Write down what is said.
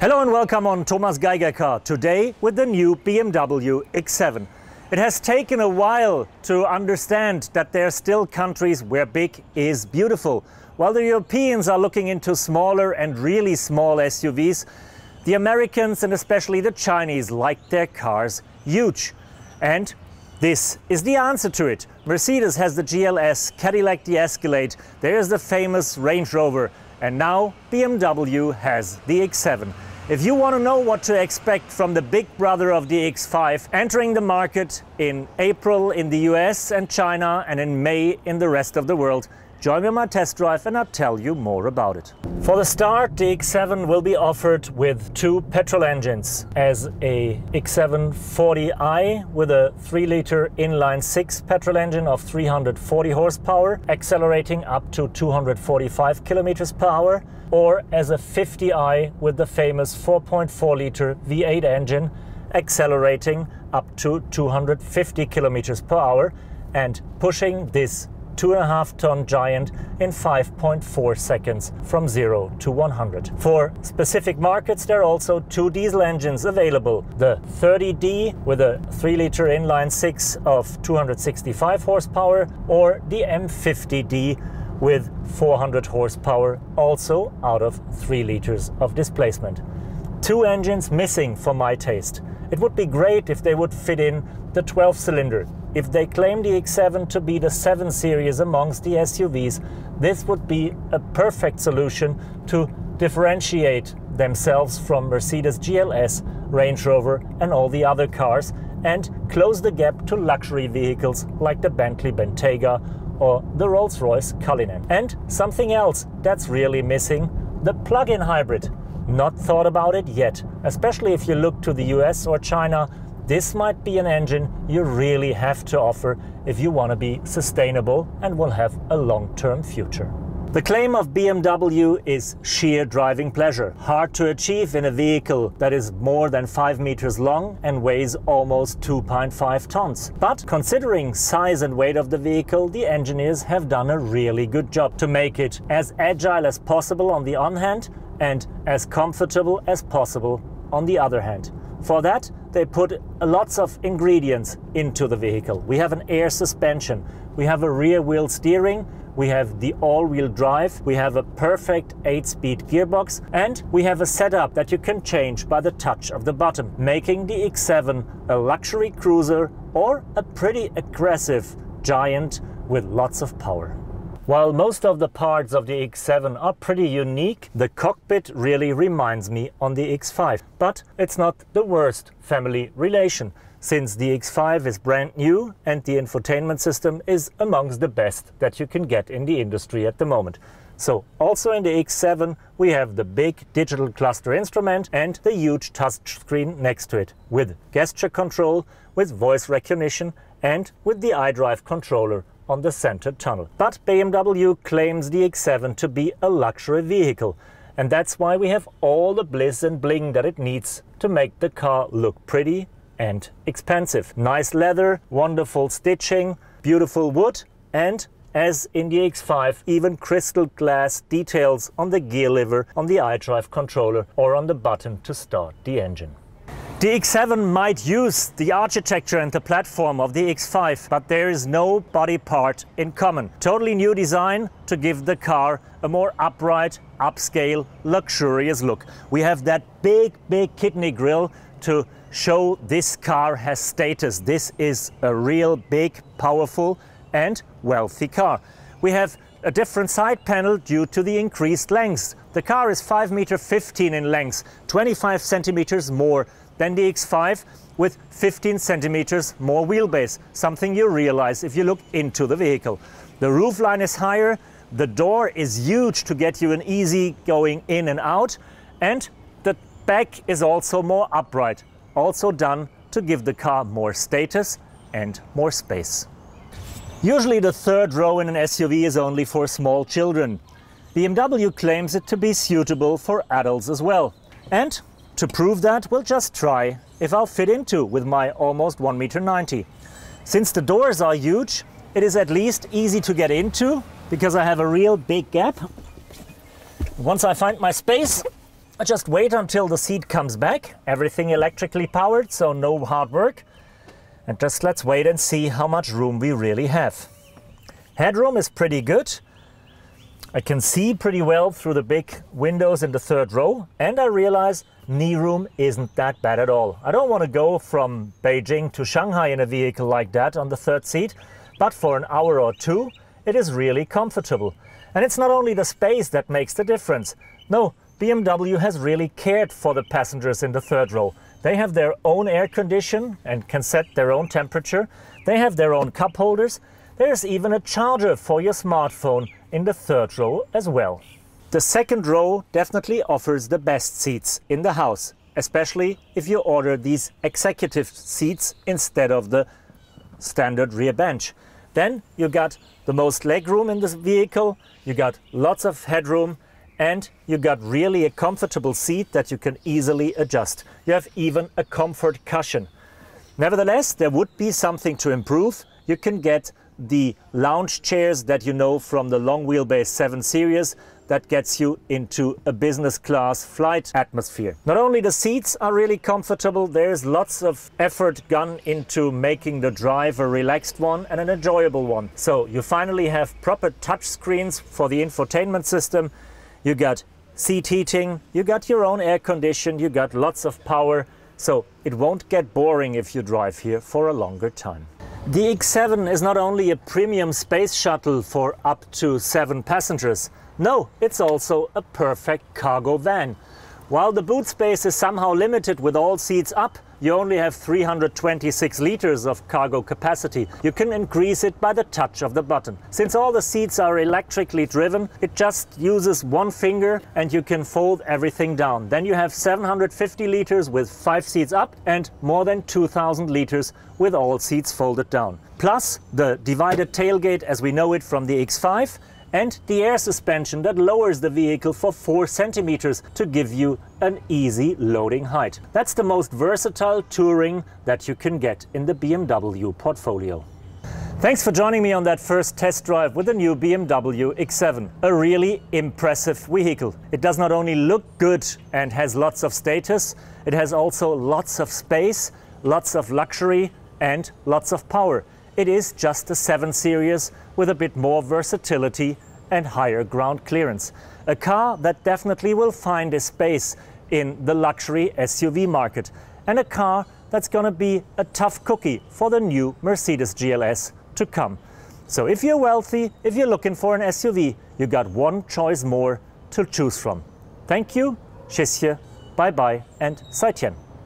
Hello and welcome on Thomas Geiger Car, today with the new BMW X7. It has taken a while to understand that there are still countries where big is beautiful. While the Europeans are looking into smaller and really small SUVs, the Americans and especially the Chinese like their cars huge. And this is the answer to it. Mercedes has the GLS, Cadillac the Escalade, there is the famous Range Rover, and now BMW has the X7. If you want to know what to expect from the big brother of the X5 entering the market in April in the US and China and in May in the rest of the world, join me on my test drive and I'll tell you more about it. For the start, the X7 will be offered with two petrol engines as a X7 40i with a 3-liter inline-6 petrol engine of 340 horsepower, accelerating up to 245 kilometers per hour, or as a 50i with the famous 4.4-liter V8 engine, accelerating up to 250 kilometers per hour and pushing this 2.5-ton giant in 5.4 seconds from 0 to 100. For specific markets, there are also two diesel engines available. The 30D with a 3-liter inline-6 of 265 horsepower, or the M50D with 400 horsepower, also out of 3 liters of displacement. Two engines missing for my taste. It would be great if they would fit in the 12-cylinder. If they claim the X7 to be the 7 Series amongst the SUVs, this would be a perfect solution to differentiate themselves from Mercedes GLS, Range Rover and all the other cars, and close the gap to luxury vehicles like the Bentley Bentayga or the Rolls-Royce Cullinan. And something else that's really missing, the plug-in hybrid. Not thought about it yet, especially if you look to the US or China. This might be an engine you really have to offer if you want to be sustainable and will have a long-term future. The claim of BMW is sheer driving pleasure, hard to achieve in a vehicle that is more than 5 meters long and weighs almost 2.5 tons. But considering size and weight of the vehicle, the engineers have done a really good job to make it as agile as possible on the one hand and as comfortable as possible on the other hand. For that, they put lots of ingredients into the vehicle. We have an air suspension, we have a rear wheel steering, we have the all-wheel drive, we have a perfect 8-speed gearbox, and we have a setup that you can change by the touch of the button, making the X7 a luxury cruiser or a pretty aggressive giant with lots of power. While most of the parts of the X7 are pretty unique, the cockpit really reminds me on the X5. But it's not the worst family relation, since the X5 is brand new and the infotainment system is amongst the best that you can get in the industry at the moment. So also in the X7 we have the big digital cluster instrument and the huge touchscreen next to it, with gesture control, with voice recognition and with the iDrive controller on the center tunnel. But BMW claims the X7 to be a luxury vehicle, and that's why we have all the bliss and bling that it needs to make the car look pretty and expensive. Nice leather, wonderful stitching, beautiful wood, and as in the X5, even crystal glass details on the gear lever, on the iDrive controller or on the button to start the engine. The X7 might use the architecture and the platform of the X5, but there is no body part in common. Totally new design to give the car a more upright, upscale, luxurious look. We have that big kidney grille to show this car has status. This is a real big, powerful and wealthy car. We have a different side panel due to the increased length. The car is 5.15 meters in length, 25 centimeters more than the X5, with 15 centimeters more wheelbase, something you realize if you look into the vehicle. The roofline is higher, the door is huge to get you an easy going in and out, and the back is also more upright, also done to give the car more status and more space. Usually the third row in an SUV is only for small children. BMW claims it to be suitable for adults as well. And to prove that, we'll just try if I'll fit into with my almost 1.90 meters. Since the doors are huge, it is at least easy to get into because I have a real big gap. Once I find my space, I just wait until the seat comes back, everything electrically powered, so no hard work. And just let's wait and see how much room we really have. Headroom is pretty good. I can see pretty well through the big windows in the third row, and I realize knee room isn't that bad at all. I don't want to go from Beijing to Shanghai in a vehicle like that on the third seat, but for an hour or two, it is really comfortable. And it's not only the space that makes the difference. No, BMW has really cared for the passengers in the third row. They have their own air condition and can set their own temperature. They have their own cup holders. There's even a charger for your smartphone in the third row as well. The second row definitely offers the best seats in the house, especially if you order these executive seats instead of the standard rear bench. Then you got the most legroom in this vehicle, you got lots of headroom, and you got really a comfortable seat that you can easily adjust. You have even a comfort cushion. Nevertheless, there would be something to improve. You can get the lounge chairs that you know from the long wheelbase 7 Series that gets you into a business class flight atmosphere. Not only the seats are really comfortable, there's lots of effort gone into making the drive a relaxed one and an enjoyable one. So you finally have proper touch screens for the infotainment system. You got seat heating, you got your own air condition, you got lots of power. So it won't get boring if you drive here for a longer time. The X7 is not only a premium space shuttle for up to 7 passengers. No, it's also a perfect cargo van. While the boot space is somehow limited with all seats up, you only have 326 liters of cargo capacity. You can increase it by the touch of the button. Since all the seats are electrically driven, it just uses one finger and you can fold everything down. Then you have 750 liters with 5 seats up and more than 2000 liters with all seats folded down. Plus the divided tailgate as we know it from the X5, and the air suspension that lowers the vehicle for 4 centimeters to give you an easy loading height. That's the most versatile touring that you can get in the BMW portfolio. Thanks for joining me on that first test drive with the new BMW X7. A really impressive vehicle. It does not only look good and has lots of status, it has also lots of space, lots of luxury and lots of power. It is just a 7 Series with a bit more versatility and higher ground clearance. A car that definitely will find a space in the luxury SUV market, and a car that's going to be a tough cookie for the new Mercedes GLS to come. So if you're wealthy, if you're looking for an SUV, you got one choice more to choose from. Thank you, tschüss, bye bye and 再见.